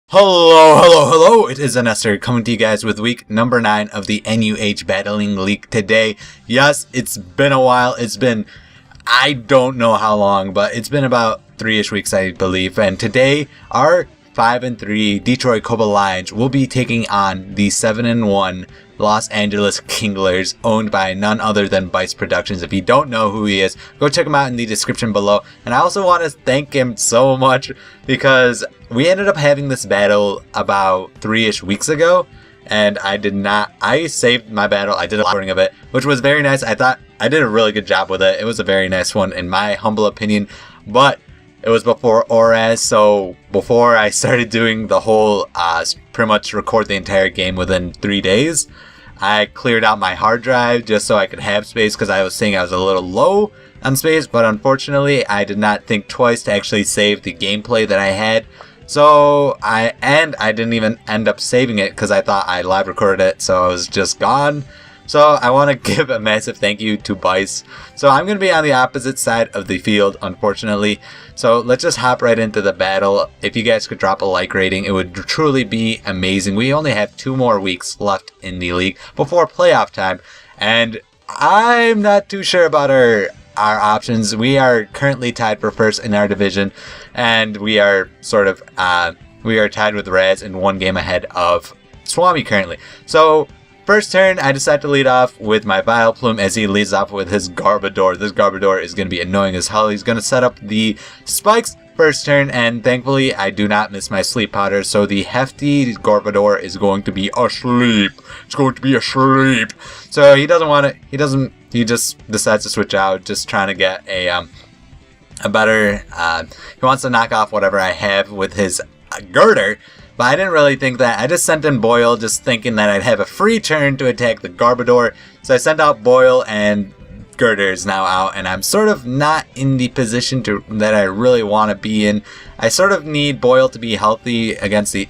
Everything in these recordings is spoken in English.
Hello, it is Enestor coming to you guys with week number 9 of the NUH Battling League today. Yes, it's been a while. It's been, I don't know how long, but it's been about 3-ish weeks, I believe. And today, our 5-3 Detroit Cobalions will be taking on the 7-1 Los Angeles Kinglers, owned by none other than Vice Productions. If you don't know who he is, go check him out in the description below. And I also want to thank him so much because we ended up having this battle about 3-ish weeks ago, and I saved my battle. I did a recording of it, which was very nice. I thought I did a really good job with it. It was a very nice one in my humble opinion, but it was before ORAS, so before I started doing the whole pretty much record the entire game within 3 days, I cleared out my hard drive just so I could have space because I was saying I was a little low on space, but unfortunately I did not think twice to actually save the gameplay that I had. So I didn't even end up saving it because I thought I live recorded it, so it was just gone. So I want to give a massive thank you to Vice. So I'm going to be on the opposite side of the field, unfortunately. So let's just hop right into the battle. If you guys could drop a like rating, it would truly be amazing. We only have 2 more weeks left in the league before playoff time, and I'm not too sure about our options. We are currently tied for first in our division, and we are sort of we are tied with Raz in 1 game ahead of Swami currently. So first turn, I decide to lead off with my Vileplume as he leads off with his Garbodor. This Garbodor is going to be annoying as hell. He's going to set up the spikes first turn, and thankfully I do not miss my sleep powder, so the hefty Garbodor is going to be asleep. It's going to be asleep. So he doesn't want to, he just decides to switch out, just trying to get a better, he wants to knock off whatever I have with his Girder. But I didn't really think that. I just sent in Boyle, just thinking that I'd have a free turn to attack the Garbodor. So I sent out Boyle, and Girder is now out, and I'm sort of not in the position that I really want to be in. I sort of need Boyle to be healthy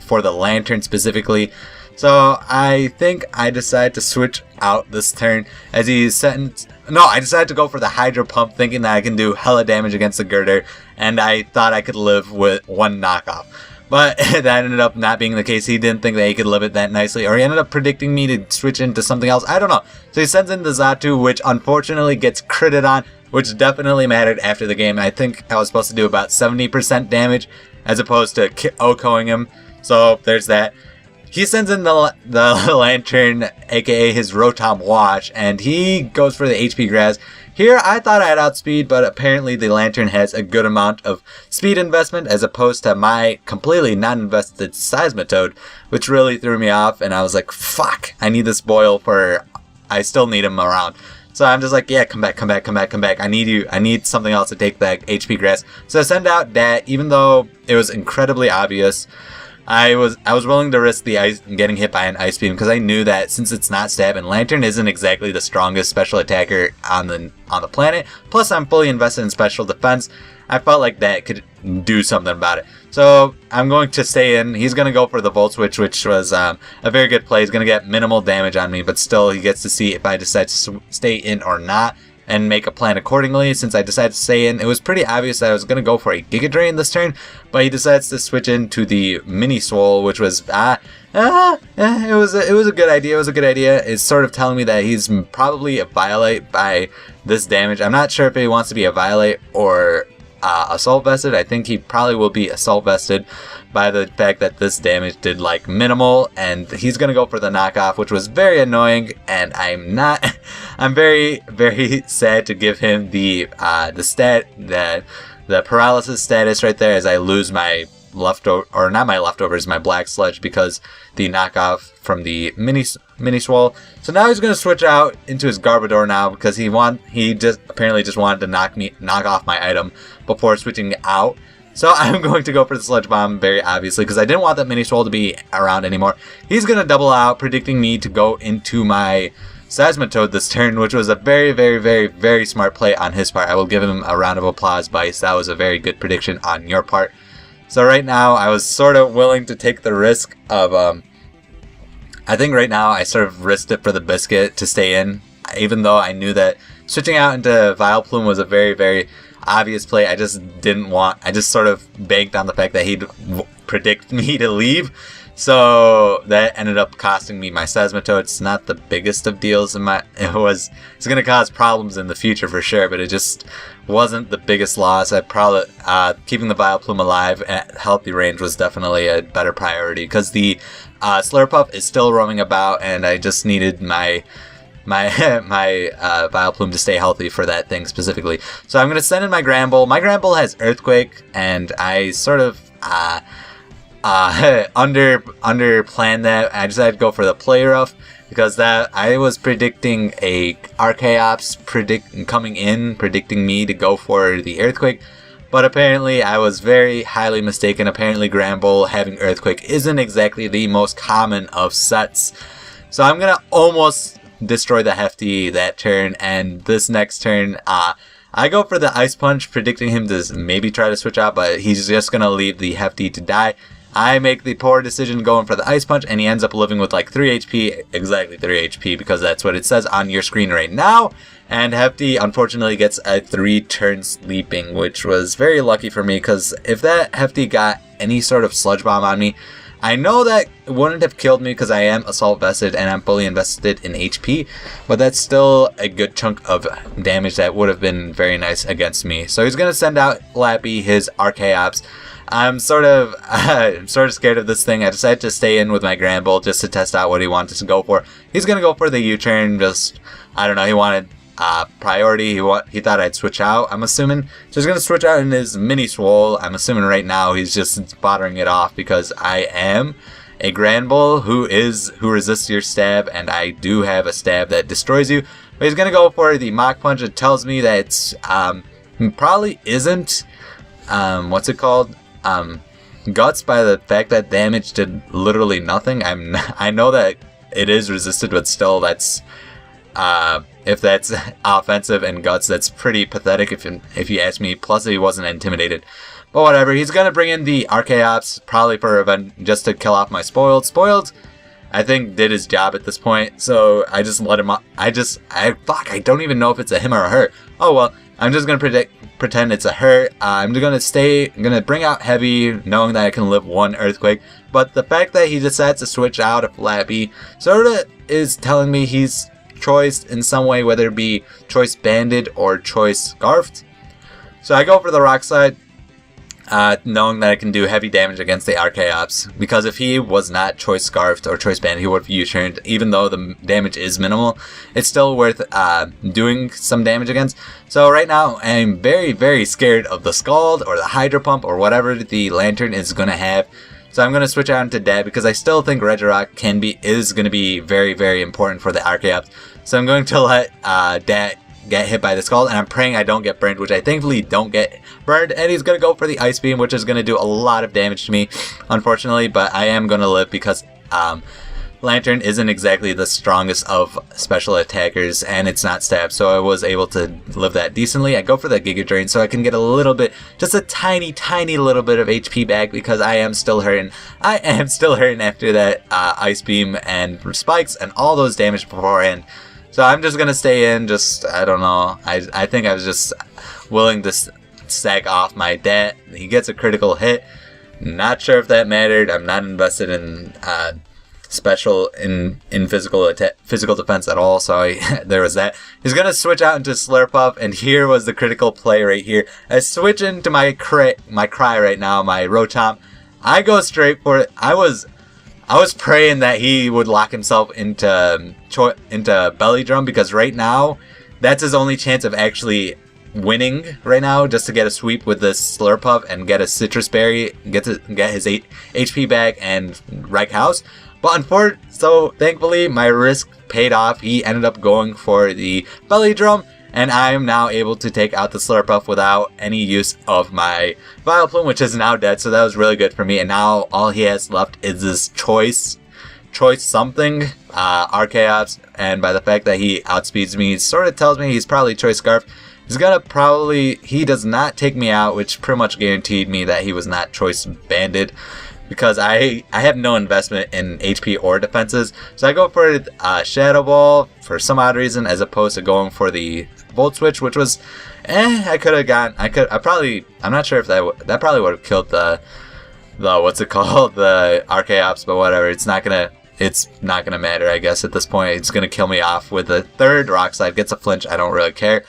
for the Lantern specifically. So I think I decide to switch out this turn as he's setting. No, I decided to go for the Hydro Pump, thinking that I can do hella damage against the Girder, and I thought I could live with 1 knockoff. But that ended up not being the case. He didn't think that he could live it that nicely, or he ended up predicting me to switch into something else. I don't know. So he sends in the Xatu, which unfortunately gets critted on, which definitely mattered after the game. I think I was supposed to do about 70% damage as opposed to OHKOing him. So there's that. He sends in the Lantern, aka his Rotom Wash, and he goes for the HP Grass. Here, I thought I had outspeed, but apparently the Lantern has a good amount of speed investment as opposed to my completely non-invested Seismitoad, which really threw me off, and I was like, fuck, I need this Boyle I still need him around. So I'm just like, yeah, come back. I need you. I need something else to take that HP Grass. So I send out that, even though it was incredibly obvious. I was willing to risk the ice getting hit by an Ice Beam because I knew that since it's not stab and Lantern isn't exactly the strongest special attacker on the planet. Plus, I'm fully invested in special defense. I felt like that could do something about it. So I'm going to stay in. He's going to go for the Volt Switch, which was a very good play. He's going to get minimal damage on me, but still he gets to see if I decide to stay in or not and make a plan accordingly. Since I decided to stay in, it was pretty obvious that I was going to go for a Giga Drain this turn, but he decides to switch into the Mini Swole, which was it was a good idea. It was a good idea. It's sort of telling me that he's probably a Violate by this damage. I'm not sure if he wants to be a Violate or Assault Vested. I think he probably will be Assault Vested by the fact that this damage did like minimal, and he's gonna go for the knockoff, which was very annoying, and I'm very, very sad to give him the paralysis status right there as I lose my leftover, or not my leftovers, my Black Sludge, because the knockoff from the mini Swole. So now he's gonna switch out into his Garbodor now because he apparently just wanted to knock off my item before switching out. So I'm going to go for the Sludge Bomb, very obviously, because I didn't want that Mini Swole to be around anymore. He's going to double out, predicting me to go into my Seismitoad this turn, which was a very, very, very, very smart play on his part. I will give him a round of applause, Vice. That was a very good prediction on your part. So right now, I was sort of willing to take the risk of, I think right now I sort of risked it for the biscuit to stay in, even though I knew that switching out into Vileplume was a very, very obvious play. I just sort of banked on the fact that he'd predict me to leave. So that ended up costing me my Seismitoad. It's not the biggest of deals it's going to cause problems in the future for sure, but it just wasn't the biggest loss. I probably keeping the Vileplume alive at healthy range was definitely a better priority because the Slurpuff is still roaming about, and I just needed my Vileplume to stay healthy for that thing specifically. So I'm going to send in my Granbull. My Granbull has Earthquake, and I sort of under planned that. I decided to go for the Play Rough because that I was predicting a Archaeops predicting me to go for the Earthquake, but apparently I was very highly mistaken. Apparently Granbull having Earthquake isn't exactly the most common of sets, so I'm gonna almost destroy the Hefty that turn, and this next turn I go for the Ice Punch, predicting him to maybe try to switch out, but he's just gonna leave the Hefty to die. I make the poor decision going for the Ice Punch, and he ends up living with like 3 HP, exactly 3 HP, because that's what it says on your screen right now. And Hefty, unfortunately, gets a 3-turn sleeping, which was very lucky for me, because if that Hefty got any sort of Sludge Bomb on me, I know that it wouldn't have killed me because I am Assault Vested and I'm fully invested in HP, but that's still a good chunk of damage that would have been very nice against me. So he's going to send out Lappy, his Archaeops. I'm sort of scared of this thing. I decided to stay in with my Granbull just to test out what he wanted to go for. He's going to go for the U-turn, I don't know, he wanted priority. He thought I'd switch out, I'm assuming. So he's going to switch out in his Mini Swole. I'm assuming right now he's just bothering it off because I am a Granbull who resists your stab, and I do have a stab that destroys you. But he's going to go for the Mach Punch. It tells me that it's probably isn't, what's it called? Guts, by the fact that damage did literally nothing. I know that it is resisted, but still that's if that's offensive, and Guts, that's pretty pathetic if you ask me. Plus he wasn't intimidated. But whatever, he's gonna bring in the Archaeops probably for just to kill off my Spoiled. Spoiled, I think, did his job at this point, so I just let him up. I don't even know if it's a him or a her. Oh well, I'm just gonna pretend it's a her. I'm gonna bring out Heavy, knowing that I can live 1 Earthquake. But the fact that he decides to switch out of Lappy sorta is telling me he's choiced in some way, whether it be choice banded or choice scarfed. So I go for the Rock Slide, knowing that I can do heavy damage against the Archaeops, because if he was not choice scarfed or choice banded, he would have U-turned. Even though the damage is minimal, it's still worth doing some damage against. So right now I'm very, very scared of the Scald or the Hydro Pump or whatever the Lantern is going to have. So I'm going to switch out into Dat because I still think Regirock is going to be very, very important for the Archaeops. So I'm going to let Dat get hit by the Scald, and I'm praying I don't get burned, which I thankfully don't get burned. And he's going to go for the Ice Beam, which is going to do a lot of damage to me, unfortunately. But I am going to live because Lantern isn't exactly the strongest of special attackers, and it's not stab, so I was able to live that decently. I go for the Giga Drain so I can get a little bit, just a tiny, tiny little bit of HP back, because I am still hurting. I am still hurting after that Ice Beam and Spikes and all those damage beforehand. So I'm just going to stay in, I don't know. I think I was just willing to sack off my Dat. He gets a critical hit. Not sure if that mattered. I'm not invested in special in physical defense at all, so there was that. He's gonna switch out into Slurpuff, and here was the critical play right here. I switch into my Cry right now, my Rotom. I go straight for it. I was praying that he would lock himself into Belly Drum, because right now that's his only chance of actually winning right now, just to get a sweep with this Slurpuff and get a Citrus Berry, get his 8 HP back and Wreck House. But so thankfully my risk paid off. He ended up going for the Belly Drum, and I am now able to take out the Slurpuff without any use of my Vileplume, which is now dead, so that was really good for me. And now all he has left is this choice something, Archaeops, and by the fact that he outspeeds me, it sort of tells me he's probably choice Scarf. He does not take me out, which pretty much guaranteed me that he was not choice banded, because I have no investment in HP or defenses. So I go for Shadow Ball for some odd reason, as opposed to going for the Volt Switch, which was, I could have gotten, I'm not sure if that probably would have killed the what's it called, the Archaeops, but whatever. It's not gonna matter, I guess, at this point. It's gonna kill me off with the third Rock Slide. Gets a flinch. I don't really care.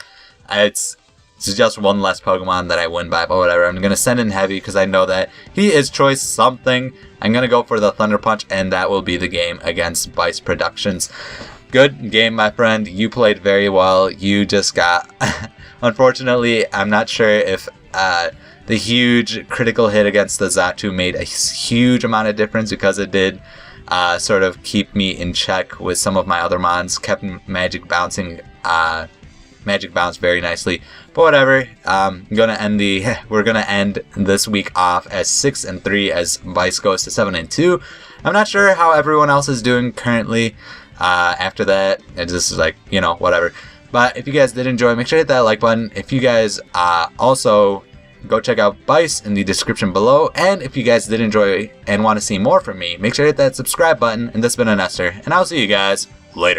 It's just one less Pokemon that I win by, but whatever. I'm gonna send in Heavy because I know that he is choice something. I'm gonna go for the Thunder Punch, and that will be the game against Bice Productions. Good game, my friend. You played very well. You just got... Unfortunately, I'm not sure if the huge critical hit against the Xatu made a huge amount of difference, because it did sort of keep me in check with some of my other mons. Kept Magic Bounce very nicely. But whatever. We're gonna end this week off as 6-3 as Vice goes to 7-2. I'm not sure how everyone else is doing currently. After that, it's just like, you know, whatever. But if you guys did enjoy, make sure to hit that like button. If you guys also go check out Bice in the description below. And if you guys did enjoy and want to see more from me, make sure to hit that subscribe button. And this has been Enestor, and I'll see you guys later.